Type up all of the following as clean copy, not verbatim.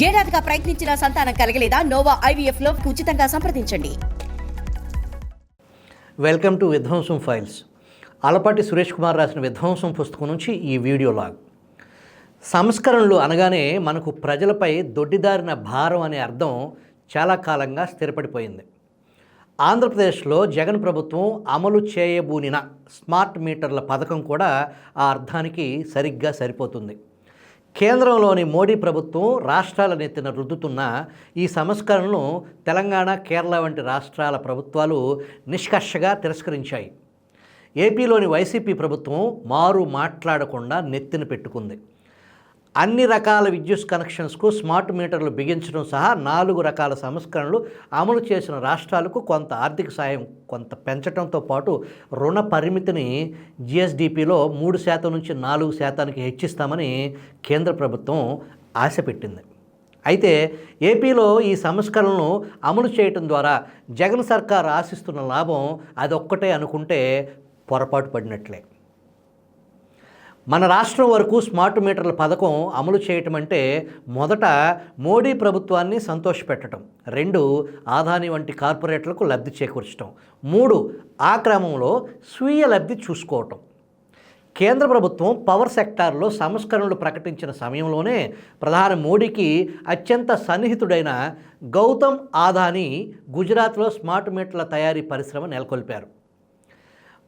ఏడాదిగా ప్రయత్నించిన సంతానం కలగలేదా? Noah IVF లో ఉచితంగా సంప్రదించండి. వెల్కమ్ టు విధ్వంసం ఫైల్స్. ఆలపాటి సురేష్ కుమార్ రాసిన విధ్వంసం పుస్తకం నుంచి ఈ వీడియో లాగ్. సంస్కరణలు అనగానే మనకు ప్రజలపై దొడ్డిదారిన భారం అనే అర్థం చాలా కాలంగా స్థిరపడిపోయింది. ఆంధ్రప్రదేశ్లో జగన్ ప్రభుత్వం అమలు చేయబూనిన స్మార్ట్ మీటర్ల పథకం కూడా ఆ అర్థానికి సరిగ్గా సరిపోతుంది. కేంద్రంలోని మోడీ ప్రభుత్వం రాష్ట్రాల నెత్తిన రుద్దుతున్న ఈ సంస్కరణను తెలంగాణ, కేరళ వంటి రాష్ట్రాల ప్రభుత్వాలు నిష్కర్షగా తిరస్కరించాయి. ఏపీలోని వైసీపీ ప్రభుత్వం మారు మాట్లాడకుండా నెత్తిన పెట్టుకుంది. అన్ని రకాల విద్యుత్ కనెక్షన్స్కు స్మార్ట్ మీటర్లు బిగించడం సహా 4 రకాల సంస్కరణలు అమలు చేసిన రాష్ట్రాలకు కొంత ఆర్థిక సాయం కొంత పెంచడంతో పాటు రుణ పరిమితిని GSDPలో 3% నుంచి 4% హెచ్చిస్తామని కేంద్ర ప్రభుత్వం ఆశ పెట్టింది. అయితే ఏపీలో ఈ సంస్కరణలను అమలు చేయడం ద్వారా జగన్ సర్కార్ ఆశిస్తున్న లాభం అదొక్కటే అనుకుంటే పొరపాటు పడినట్లే. మన రాష్ట్రం వరకు స్మార్ట్ మీటర్ల పథకం అమలు చేయటం అంటే మొదట మోడీ ప్రభుత్వాన్ని సంతోషపెట్టడం, 2 ఆదాని వంటి కార్పొరేట్లకు లబ్ధి చేకూర్చడం, 3 ఆ క్రమంలో స్వీయ లబ్ధి చూసుకోవటం. కేంద్ర ప్రభుత్వం పవర్ సెక్టార్లో సంస్కరణలు ప్రకటించిన సమయంలోనే ప్రధాని మోడీకి అత్యంత సన్నిహితుడైన గౌతమ్ ఆదాని గుజరాత్లో స్మార్ట్ మీటర్ల తయారీ పరిశ్రమ నెలకొల్పారు.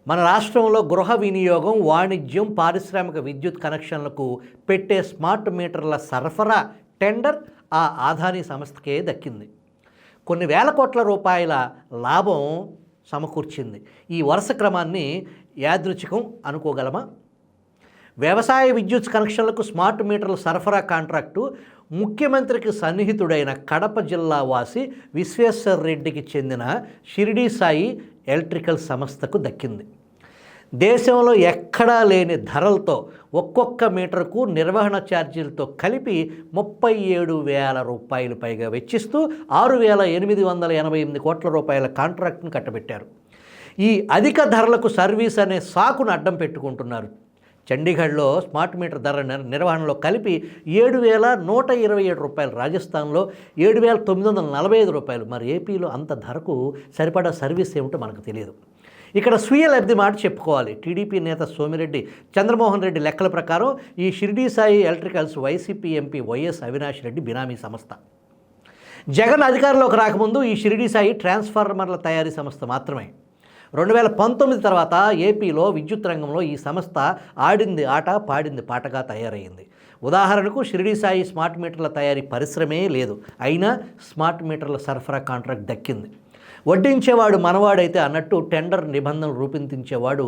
మన రాష్ట్రంలో గృహ వినియోగం, వాణిజ్యం, పారిశ్రామిక విద్యుత్ కనెక్షన్లకు పెట్టే స్మార్ట్ మీటర్ల సరఫరా టెండర్ ఆ ఆదాని సంస్థకే దక్కింది. కొన్ని వేల కోట్ల రూపాయల లాభం సమకూర్చింది. ఈ వరుస క్రమాన్ని యాదృచ్ఛికం అనుకోగలమా? వ్యవసాయ విద్యుత్ కనెక్షన్లకు స్మార్ట్ మీటర్ల సరఫరా కాంట్రాక్టు ముఖ్యమంత్రికి సన్నిహితుడైన కడప జిల్లా వాసి విశ్వేశ్వర్ రెడ్డికి చెందిన షిరిడి సాయి ఎలక్ట్రికల్ సంస్థకు దక్కింది. దేశంలో ఎక్కడా లేని ధరలతో ఒక్కొక్క మీటర్కు నిర్వహణ ఛార్జీలతో కలిపి 37,000 రూపాయలు పైగా వెచ్చిస్తూ 6,888 కోట్ల రూపాయల కాంట్రాక్ట్ను కట్టబెట్టారు. ఈ అధిక ధరలకు సర్వీస్ అనే సాకును అడ్డం పెట్టుకుంటున్నారు. చండీగఢ్లో స్మార్ట్ మీటర్ ధర నిర్వహణలో కలిపి 7,127 రూపాయలు, రాజస్థాన్లో 7,945 రూపాయలు. మరి ఏపీలో అంత ధరకు సరిపడా సర్వీస్ ఏమిటో మనకు తెలియదు. ఇక్కడ స్వీయ లబ్ధి మాట చెప్పుకోవాలి. టీడీపీ నేత సోమిరెడ్డి చంద్రమోహన్ రెడ్డి లెక్కల ప్రకారం ఈ Shirdi Sai Electricals YCP MP YS Avinash Reddy benami సంస్థ. జగన్ అధికారంలోకి రాకముందు ఈ షిరిడి సాయి ట్రాన్స్ఫార్మర్ల తయారీ సంస్థ మాత్రమే. 2019 తర్వాత ఏపీలో విద్యుత్ రంగంలో ఈ సంస్థ ఆడింది ఆట, పాడింది పాటగా తయారైంది. ఉదాహరణకు షిరిడి సాయి స్మార్ట్ మీటర్ల తయారీ పరిశ్రమే లేదు, అయినా స్మార్ట్ మీటర్ల సరఫరా కాంట్రాక్ట్ దక్కింది. వడ్డించేవాడు మనవాడైతే అన్నట్టు టెండర్ నిబంధనలు రూపొందించేవాడు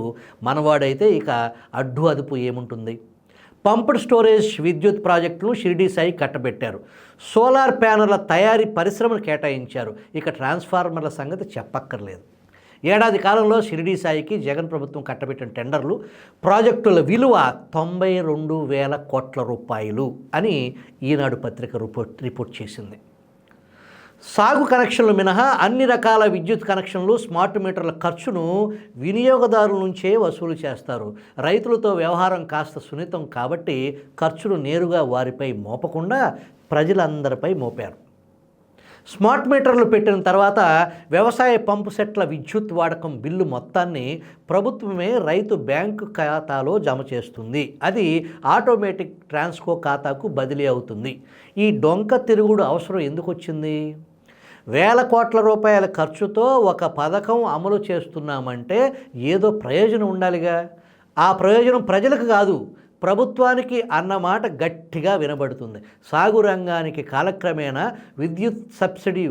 మనవాడైతే ఇక అడ్డు అదుపు ఏముంటుంది? పంప్డ్ స్టోరేజ్ విద్యుత్ ప్రాజెక్టును షిరిడి సాయి కట్టబెట్టారు. సోలార్ ప్యానెళ్ల తయారీ పరిశ్రమను కేటాయించారు. ఇక ట్రాన్స్ఫార్మర్ల సంగతి చెప్పక్కర్లేదు. ఏడాది కాలంలో షిరిడి సాయికి జగన్ ప్రభుత్వం కట్టబెట్టిన టెండర్లు, ప్రాజెక్టుల విలువ 92,000 కోట్ల రూపాయలు అని ఈనాడు పత్రిక రిపోర్ట్ చేసింది. సాగు కనెక్షన్లు మినహా అన్ని రకాల విద్యుత్ కనెక్షన్లు, స్మార్ట్ మీటర్ల ఖర్చును వినియోగదారుల నుంచే వసూలు చేస్తారు. రైతులతో వ్యవహారం కాస్త సున్నితం కాబట్టి ఖర్చును నేరుగా వారిపై మోపకుండా ప్రజలందరిపై మోపారు. స్మార్ట్ మీటర్లు పెట్టిన తర్వాత వ్యవసాయ పంపు సెట్ల విద్యుత్ వాడకం బిల్లు మొత్తాన్ని ప్రభుత్వమే రైతు బ్యాంకు ఖాతాలో జమ చేస్తుంది. అది ఆటోమేటిక్ ట్రాన్స్కో ఖాతాకు బదిలీ అవుతుంది. ఈ డొంక తిరుగుడు అవసరం ఎందుకు వచ్చింది? వేల కోట్ల రూపాయల ఖర్చుతో ఒక పథకం అమలు చేస్తున్నామంటే ఏదో ప్రయోజనం ఉండాలిగా. ఆ ప్రయోజనం ప్రజలకు కాదు, ప్రభుత్వానికి అన్నమాట గట్టిగా వినబడుతుంది. సాగు రంగానికి కాలక్రమేణా విద్యుత్ సబ్సిడీ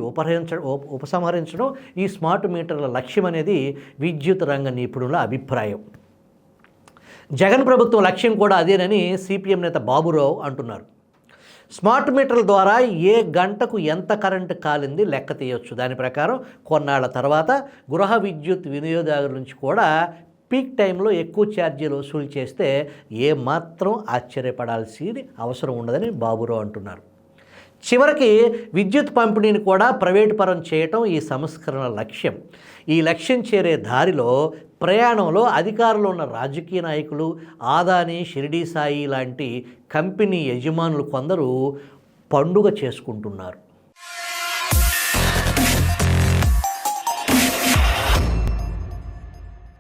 ఉపసంహరించడం ఈ స్మార్ట్ మీటర్ల లక్ష్యం అనేది విద్యుత్ రంగ నిపుణుల అభిప్రాయం. జగన్ ప్రభుత్వం లక్ష్యం కూడా అదేనని సిపిఎం నేత బాబురావు అంటున్నారు. స్మార్ట్ మీటర్ల ద్వారా ఏ గంటకు ఎంత కరెంటు కాలింది లెక్క తీయవచ్చు. దాని ప్రకారం కొన్నాళ్ల తర్వాత గృహ విద్యుత్ వినియోగదారుల నుంచి కూడా పీక్ టైంలో ఎక్కువ ఛార్జీలు వసూలు చేస్తే ఏమాత్రం ఆశ్చర్యపడాల్సిన అవసరం ఉండదని బాబురావు అంటున్నారు. చివరికి విద్యుత్ పంపిణీని కూడా ప్రైవేటు పరం చేయటం ఈ సంస్కరణ లక్ష్యం. ఈ లక్ష్యం చేరే దారిలో ప్రయాణంలో అధికారంలో ఉన్న రాజకీయ నాయకులు, ఆదాని, షిరిడి సాయి లాంటి కంపెనీ యజమానులు కొందరు పండుగ చేసుకుంటున్నారు.